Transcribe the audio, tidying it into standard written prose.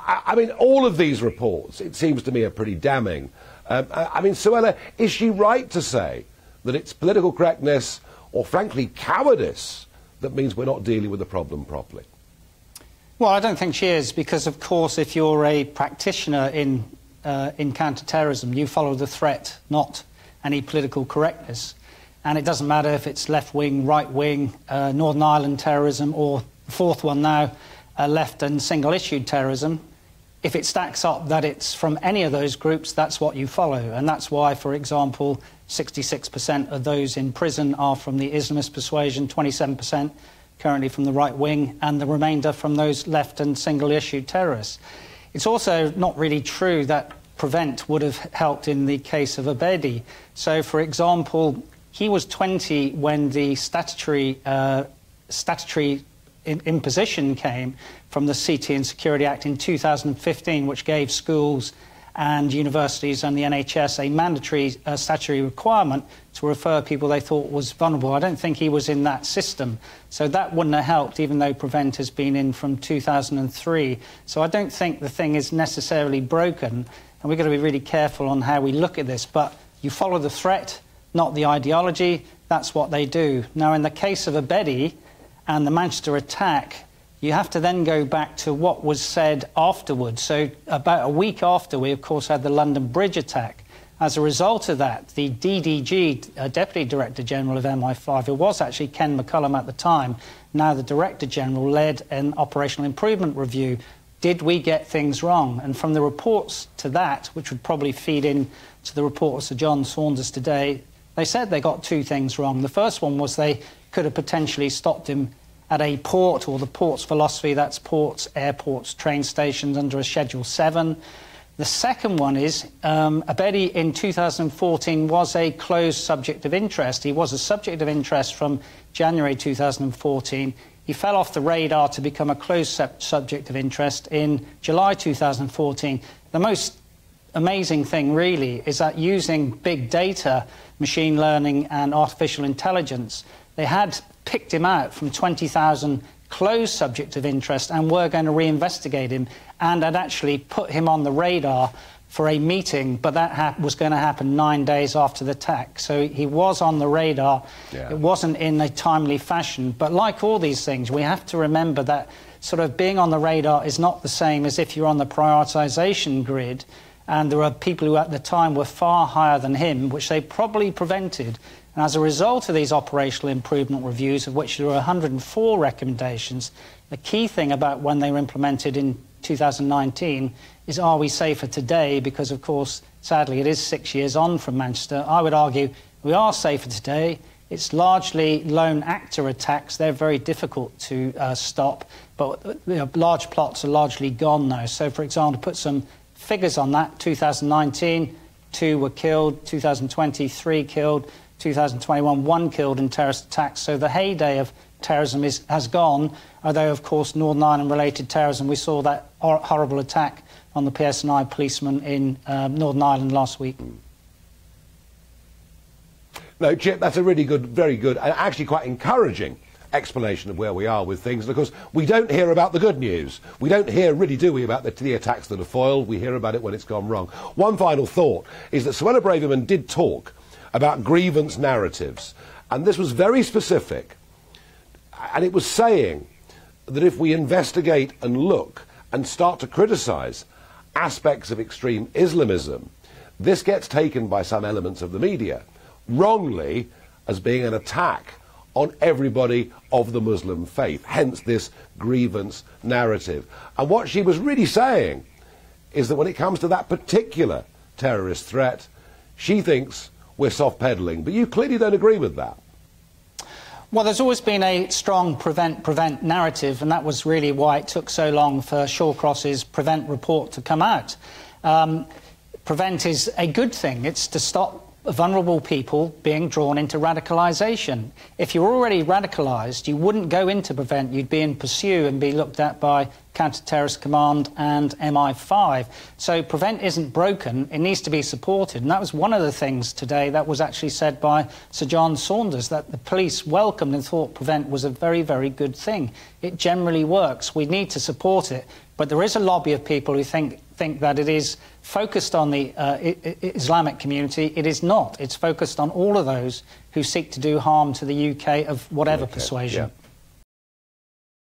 I mean, all of these reports, it seems to me, are pretty damning. I mean, Suella, is she right to say that it's political correctness or, frankly, cowardice that means we're not dealing with the problem properly? Well, I don't think she is, because, of course, if you're a practitioner in counter-terrorism, you follow the threat, not any political correctness. And it doesn't matter if it's left-wing, right-wing, Northern Ireland terrorism, or the fourth one now, left and single-issued terrorism. If it stacks up that it's from any of those groups, that's what you follow. And that's why, for example, 66% of those in prison are from the Islamist persuasion, 27% currently from the right wing, and the remainder from those left and single-issue terrorists. It's also not really true that Prevent would have helped in the case of Abedi. So, for example, he was 20 when the statutory imposition came from the CT and Security Act in 2015, which gave schools and universities and the NHS a mandatory statutory requirement to refer people they thought was vulnerable. I don't think he was in that system, so that wouldn't have helped, even though Prevent has been in from 2003. So I don't think the thing is necessarily broken, and we've got to be really careful on how we look at this. But you follow the threat, not the ideology. That's what they do. Now, in the case of Abedi and the Manchester attack, you have to then go back to what was said afterwards. So about a week after, we, of course, had the London Bridge attack. As a result of that, the DDG, Deputy Director General of MI5, who was actually Ken McCullum at the time, now the Director General, led an operational improvement review. Did we get things wrong? And from the reports to that, which would probably feed in to the report of Sir John Saunders today, they said they got two things wrong. The first one was they could have potentially stopped him at a port, or the port's philosophy, that's ports, airports, train stations under a Schedule 7. The second one is Abedi in 2014 was a closed subject of interest. He was a subject of interest from January 2014. He fell off the radar to become a closed subject of interest in July 2014. The most amazing thing, really, is that using big data, machine learning and artificial intelligence, they had picked him out from 20,000 closed subjects of interest and were going to reinvestigate him and had actually put him on the radar for a meeting, but that was going to happen 9 days after the attack. So he was on the radar. Yeah. It wasn't in a timely fashion. But like all these things, we have to remember that sort of being on the radar is not the same as if you're on the prioritisation grid. And there are people who at the time were far higher than him, which they probably prevented. And as a result of these operational improvement reviews, of which there were 104 recommendations, the key thing about when they were implemented in 2019 is, are we safer today? Because, of course, sadly, it is 6 years on from Manchester. I would argue we are safer today. It's largely lone actor attacks. They're very difficult to stop, but large plots are largely gone now. So, for example, to put some figures on that, 2019, 2 were killed, 2020, 3 killed, 2021, 1 killed in terrorist attacks. So the heyday of terrorism has gone, although, of course, Northern Ireland-related terrorism, we saw that horrible attack on the PSNI policeman in Northern Ireland last week. No, Chip, that's a really good, very good, and actually quite encouraging explanation of where we are with things. And of course, we don't hear about the good news. We don't hear, really, do we, about the attacks that are foiled. We hear about it when it's gone wrong. One final thought is that Suella Braverman did talk about grievance narratives, and this was very specific, and it was saying that if we investigate and look and start to criticise aspects of extreme Islamism, this gets taken by some elements of the media wrongly as being an attack on everybody of the Muslim faith, hence this grievance narrative. And what she was really saying is that when it comes to that particular terrorist threat, she thinks we're soft-pedalling, but you clearly don't agree with that. Well, there's always been a strong prevent narrative, and that was really why it took so long for Shawcross's Prevent report to come out. Prevent is a good thing. It's to stop vulnerable people being drawn into radicalisation. If you're already radicalised, you wouldn't go into Prevent. You'd be in Pursue and be looked at by Counter-Terrorist Command and MI5. So Prevent isn't broken. It needs to be supported. And that was one of the things today that was actually said by Sir John Saunders, that the police welcomed and thought Prevent was a very, very good thing. It generally works. We need to support it. But there is a lobby of people who think that it is focused on the Islamic community. It is not. It's focused on all of those who seek to do harm to the UK of whatever persuasion. Yeah.